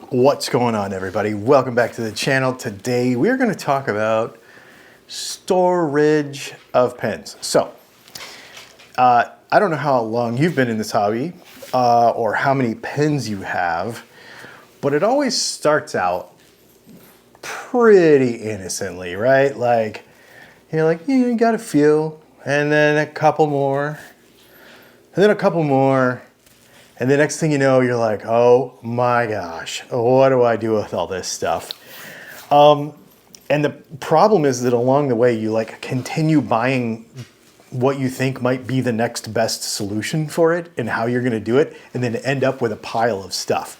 What's going on, everybody? Welcome back to the channel. Today we're going to talk about storage of pens. So I don't know how long you've been in this hobby or how many pens you have, but it always starts out pretty innocently, right? Like you got a few, and then a couple more, and then a couple more. And the next thing you know, you're like, oh my gosh, what do I do with all this stuff? And the problem is that along the way, you like continue buying what you think might be the next best solution for it and how you're gonna do it, and then end up with a pile of stuff.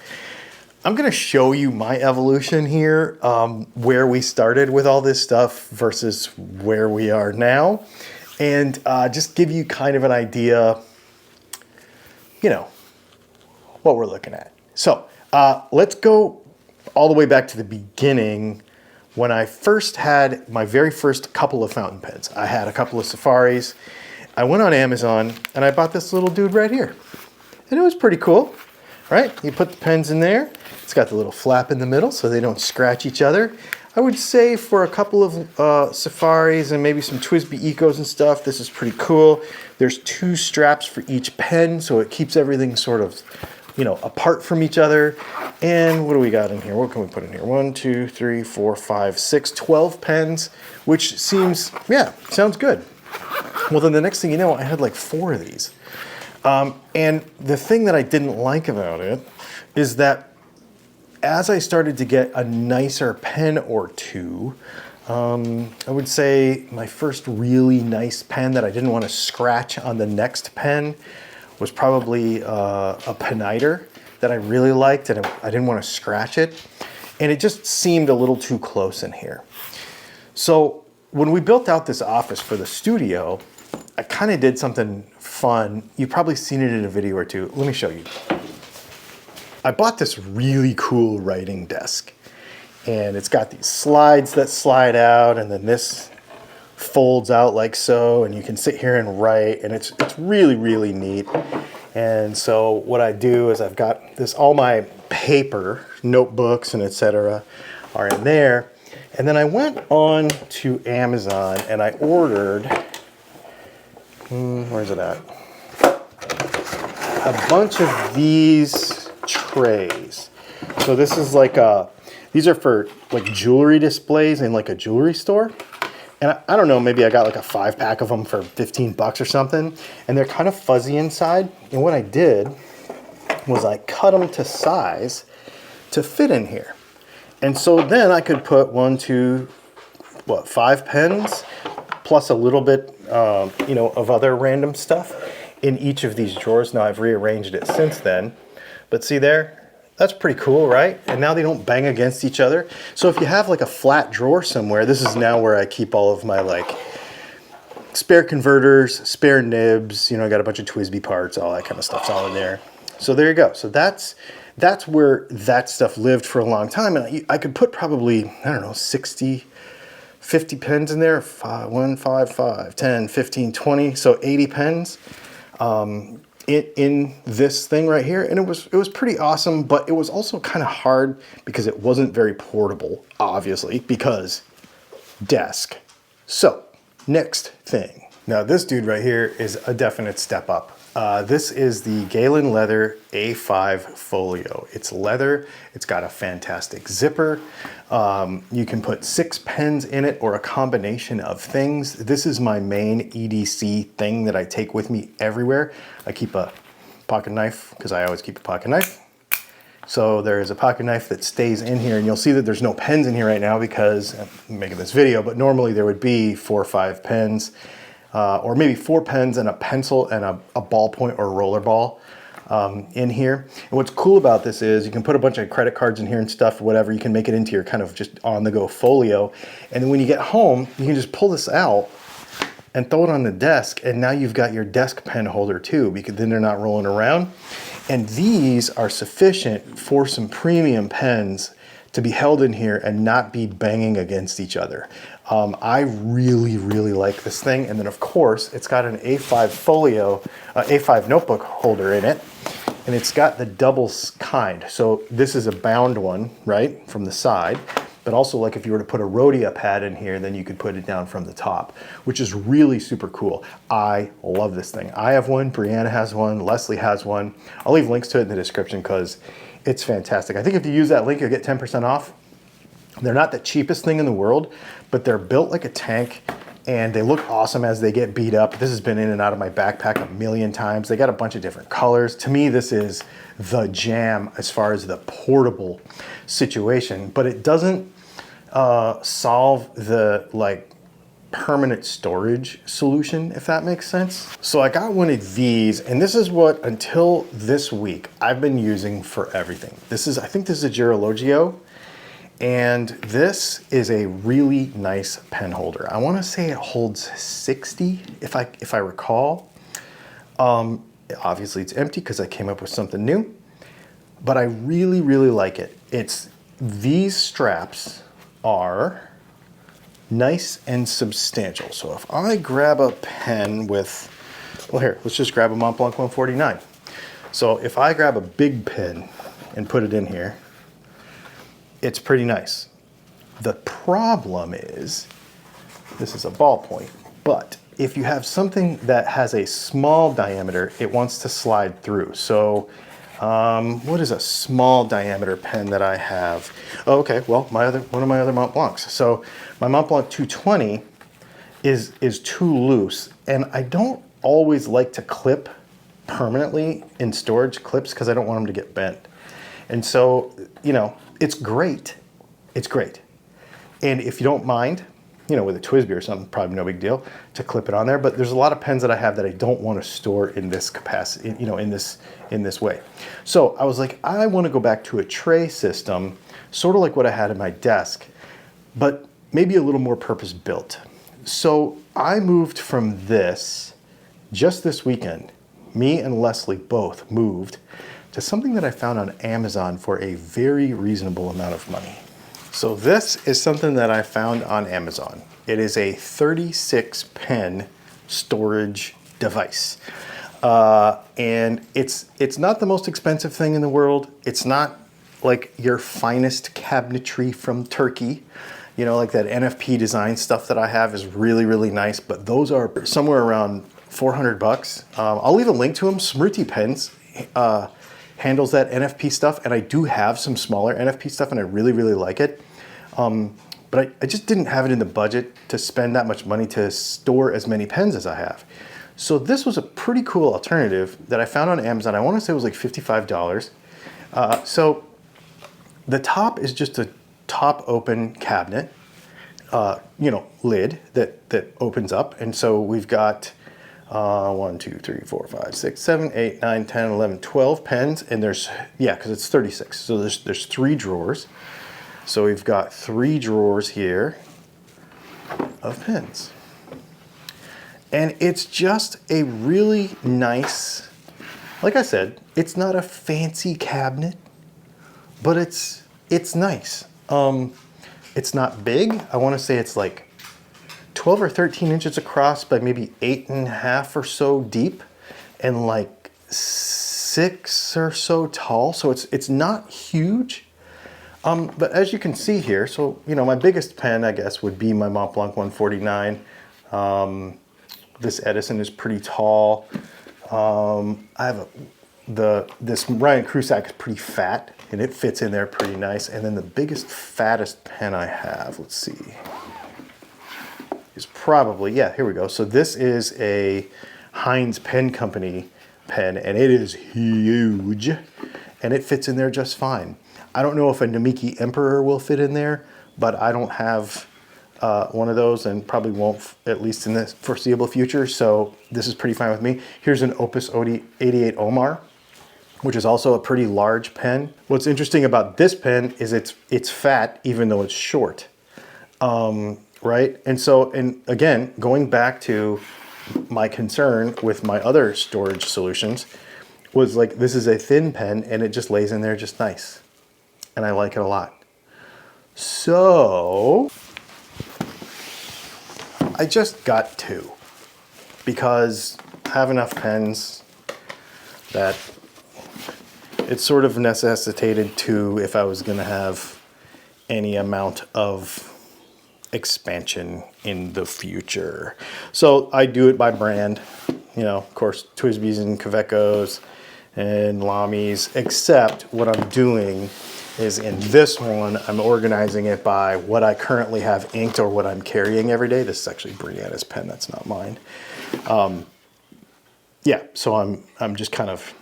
I'm gonna show you my evolution here, where we started with all this stuff versus where we are now, and just give you kind of an idea, what we're looking at. So let's go all the way back to the beginning when I first had my very first couple of fountain pens. I had a couple of Safaris. I went on Amazon and I bought this little dude right here. And it was pretty cool, right? You put the pens in there. It's got the little flap in the middle so they don't scratch each other. I would say for a couple of Safaris and maybe some TWSBI Ecos and stuff, this is pretty cool. There's 2 straps for each pen, so it keeps everything sort of apart from each other. And what do we got in here? What can we put in here? 1, 2, 3, 4, 5, 6, 12 pens, which seems, sounds good. Well, then the next thing you know, I had like 4 of these. And the thing that I didn't like about it is that as I started to get a nicer pen or two, I would say my first really nice pen that I didn't want to scratch on the next pen was probably a Peniter that I really liked, and I didn't want to scratch it. And it just seemed a little too close in here. So when we built out this office for the studio, I kind of did something fun. You've probably seen it in a video or two. Let me show you. I bought this really cool writing desk, and it's got these slides that slide out, and then this folds out like so, and you can sit here and write, and it's really, really neat. And so what I do is I've got this, all my paper, notebooks and etc. are in there. And then I went on to Amazon and I ordered, where's it at? A bunch of these trays. So this is like these are for like jewelry displays in like a jewelry store. And I don't know, maybe I got like a 5-pack of them for 15 bucks or something. And they're kind of fuzzy inside. And what I did was I cut them to size to fit in here. And so then I could put 5 pens plus a little bit, of other random stuff in each of these drawers. Now I've rearranged it since then. But see there? That's pretty cool, right? And now they don't bang against each other. So if you have like a flat drawer somewhere, this is now where I keep all of my like spare converters, spare nibs, I got a bunch of TWSBI parts, all that kind of stuff's all in there. So there you go. So that's where that stuff lived for a long time. And I could put probably, 60, 50 pens in there. 1, 5, 5, 10, 15, 20. So 80 pens. In this thing right here, and it was pretty awesome, but it was also kind of hard because it wasn't very portable, obviously, because desk. So next thing. Now this dude right here is a definite step up. This is the Galen Leather A5 Folio. It's leather, it's got a fantastic zipper. You can put 6 pens in it or a combination of things. This is my main EDC thing that I take with me everywhere. I keep a pocket knife because I always keep a pocket knife. So there is a pocket knife that stays in here, and you'll see that there's no pens in here right now because I'm making this video, but normally there would be 4 or 5 pens. Or maybe 4 pens and a pencil and a ballpoint or roller ball in here. And what's cool about this is you can put a bunch of credit cards in here and stuff, whatever. You can make it into your kind of just on-the-go folio. And then when you get home, you can just pull this out and throw it on the desk, and now you've got your desk pen holder too, because then they're not rolling around. And these are sufficient for some premium pens to be held in here and not be banging against each other. I really, really like this thing. And then of course, it's got an A5 folio, A5 notebook holder in it. and it's got the double kind. So this is a bound one, right, from the side, but also like if you were to put a Rhodia pad in here, then you could put it down from the top, which is really super cool. I love this thing. I have one, Brianna has one, Leslie has one. I'll leave links to it in the description because it's fantastic. I think if you use that link, you'll get 10% off. They're not the cheapest thing in the world, but they're built like a tank and they look awesome as they get beat up. This has been in and out of my backpack a million times. They got a bunch of different colors. To me, this is the jam as far as the portable situation, but it doesn't solve the like permanent storage solution, if that makes sense. So I got one of these, and this is what, until this week, I've been using for everything. This is, I think this is a Girologio, and this is a really nice pen holder. I wanna say it holds 60, if I recall. Obviously it's empty because I came up with something new, but I really, really like it. These straps are nice and substantial. So if I grab a pen with, well here, let's just grab a Mont Blanc 149. So if I grab a big pen and put it in here, it's pretty nice. The problem is, this is a ballpoint, but if you have something that has a small diameter, it wants to slide through. So what is a small diameter pen that I have? Oh, okay, well, one of my other Mont Blancs. So my Mont Blanc 220 is too loose, and I don't always like to clip permanently in storage clips because I don't want them to get bent. And so, you know, it's great. It's great. And if you don't mind, you know, with a TWSBI or something, probably no big deal to clip it on there. But there's a lot of pens that I have that I don't want to store in this capacity, you know, in this way. So I was like, I want to go back to a tray system, sort of like what I had in my desk, but maybe a little more purpose built. So I moved from this just this weekend. Me and Leslie both moved to something that I found on Amazon for a very reasonable amount of money. So this is something that I found on Amazon. It is a 36 pen storage device. And it's not the most expensive thing in the world. It's not like your finest cabinetry from Turkey. You know, like that NFP design stuff that I have is really, really nice, but those are somewhere around 400 bucks. I'll leave a link to them. Smriti Pens handles that NFP stuff, and I do have some smaller NFP stuff, and I really, really like it. But I just didn't have it in the budget to spend that much money to store as many pens as I have. So this was a pretty cool alternative that I found on Amazon. I want to say it was like $55. So the top is just a top open cabinet, you know, lid that opens up. And so we've got 1, 2, 3, 4, 5, 6, 7, 8, 9, 10, 11, 12 pens. And there's, yeah, because it's 36. So there's 3 drawers. So we've got 3 drawers here of pens. And it's just a really nice, like I said, it's not a fancy cabinet, but it's nice. It's not big. I want to say it's like 12 or 13 inches across by maybe 8.5 or so deep and like 6 or so tall. So it's not huge. But as you can see here, so, you know, my biggest pen, I guess, would be my Mont Blanc 149. This Edison is pretty tall. I have this Ryan Krusak is pretty fat, and it fits in there pretty nice. And then the biggest, fattest pen I have, let's see, is probably, yeah, here we go. So this is a Heinz Pen Company pen, and it is huge, and it fits in there just fine. I don't know if a Namiki Emperor will fit in there, but I don't have one of those and probably won't, at least in the foreseeable future. So this is pretty fine with me. Here's an Opus 88 Omar, which is also a pretty large pen. What's interesting about this pen is it's fat, even though it's short, right? And so, and again, going back to my concern with my other storage solutions was like, this is a thin pen and it just lays in there just nice. And I like it a lot. So I just got 2 because I have enough pens that it sort of necessitated to, if I was going to have any amount of expansion in the future. So I do it by brand, you know, of course, Twisbys and Kavecos and Lamis, except what I'm doing is in this one, I'm organizing it by what I currently have inked or what I'm carrying every day. This is actually Brianna's pen, that's not mine. Yeah, so I'm just kind of,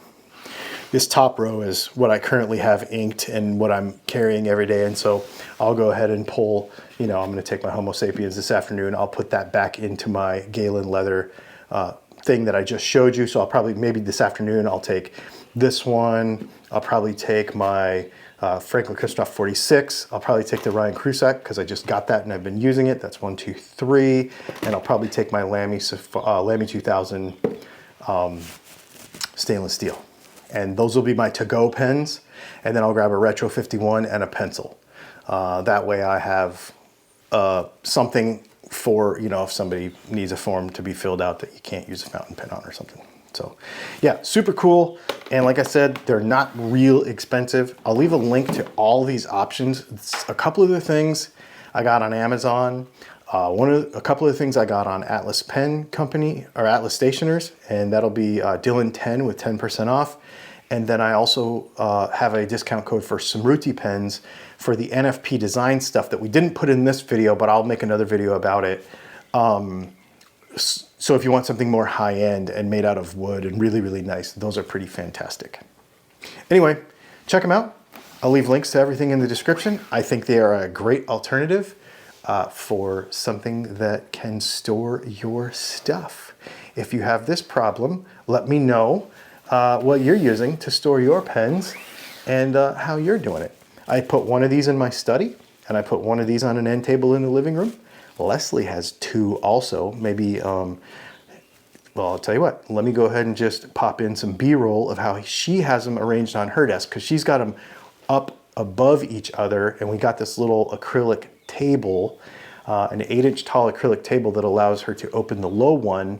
this top row is what I currently have inked and what I'm carrying every day. And so I'll go ahead and pull, you know, I'm gonna take my Homo sapiens this afternoon. I'll put that back into my Galen leather thing that I just showed you. So I'll probably, maybe this afternoon, I'll take this one. I'll probably take my Franklin Christoph 46. I'll probably take the Ryan Krusak because I just got that and I've been using it. That's 1, 2, 3. And I'll probably take my Lamy 2000 stainless steel. And those will be my to-go pens. And then I'll grab a Retro 51 and a pencil. That way I have something for, you know, if somebody needs a form to be filled out that you can't use a fountain pen on or something. So yeah, super cool. And like I said, they're not real expensive. I'll leave a link to all these options. It's a couple of the things I got on Amazon. A couple of the things I got on Atlas Pen Company or Atlas Stationers, and that'll be Dylan 10 with 10% off. And then I also have a discount code for Samruti pens for the NFP design stuff that we didn't put in this video, but I'll make another video about it. So if you want something more high-end and made out of wood and really, really nice, those are pretty fantastic. Anyway, check them out. I'll leave links to everything in the description. I think they are a great alternative for something that can store your stuff. If you have this problem, let me know what you're using to store your pens and how you're doing it. I put one of these in my study and I put one of these on an end table in the living room. Leslie has 2 also. Maybe, well, I'll tell you what, let me go ahead and just pop in some B-roll of how she has them arranged on her desk, because she's got them up above each other, and we got this little acrylic table, an 8-inch tall acrylic table that allows her to open the low one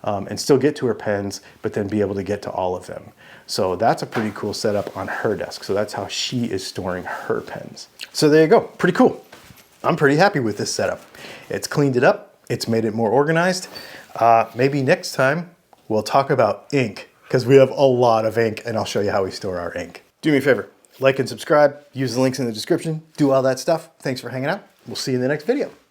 and still get to her pens, but then be able to get to all of them. So that's a pretty cool setup on her desk. So that's how she is storing her pens. So there you go, pretty cool. I'm pretty happy with this setup. It's cleaned it up, it's made it more organized. Maybe next time we'll talk about ink, because we have a lot of ink and I'll show you how we store our ink. Do me a favor, like and subscribe, use the links in the description, do all that stuff. Thanks for hanging out. We'll see you in the next video.